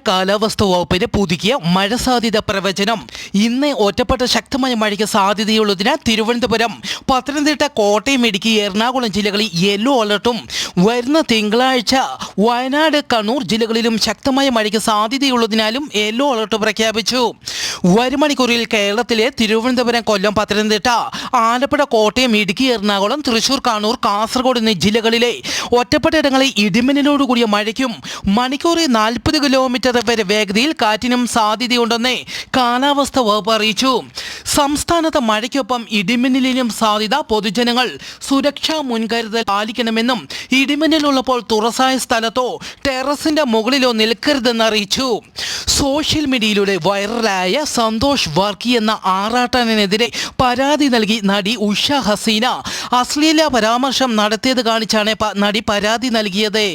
കാലാവസ്ഥാ വകുപ്പിന്റെ പുതുക്കിയ മഴ സാധ്യത പ്രവചനം. ഇന്ന് ഒറ്റപ്പെട്ട ശക്തമായ മഴയ്ക്ക് സാധ്യതയുള്ളതിനാൽ തിരുവനന്തപുരം, പത്തനംതിട്ട, കോട്ടയം, ഇടുക്കി, എറണാകുളം ജില്ലകളിൽ യെല്ലോ അലർട്ടും, വരുന്ന തിങ്കളാഴ്ച വയനാട്, കണ്ണൂർ ജില്ലകളിലും ശക്തമായ മഴയ്ക്ക് സാധ്യതയുള്ളതിനാലും യെല്ലോ അലർട്ട് പ്രഖ്യാപിച്ചു. വരും മണിക്കൂറിൽ കേരളത്തിലെ തിരുവനന്തപുരം, കൊല്ലം, പത്തനംതിട്ട, ആലപ്പുഴ, കോട്ടയം, ഇടുക്കി, എറണാകുളം, തൃശൂർ, കണ്ണൂർ, കാസർഗോഡ് എന്നീ ജില്ലകളിലെ ഒറ്റപ്പെട്ട ഇടങ്ങളിൽ ഇടിമിന്നലോടുകൂടിയ മഴയ്ക്കും മണിക്കൂറിൽ 40 കിലോമീറ്റർ വരെ വേഗതയിൽ കാറ്റിനും സാധ്യതയുണ്ടെന്ന് കാലാവസ്ഥാ വകുപ്പ് അറിയിച്ചു. സംസ്ഥാനത്ത് മഴയ്ക്കൊപ്പം ഇടിമിന്നലിനും സാധ്യത. പൊതുജനങ്ങൾ സുരക്ഷാ മുൻകരുതൽ പാലിക്കണമെന്നും ഇടിമിന്നലുള്ളപ്പോൾ തുറസായ സ്ഥലത്തോ ടെറസിന്റെ മുകളിലോ നിൽക്കരുതെന്ന് അറിയിച്ചു. സോഷ്യൽ മീഡിയയിലൂടെ വൈറലായ സന്തോഷ് വർക്കി എന്ന ആറാട്ടനെതിരെ പരാതി നൽകി നടി ഉഷ ഹസീന അശ്ലീല പരാമർശം നടത്തിയത് കാണിച്ചാണ് നടി പരാതി നൽകിയത്.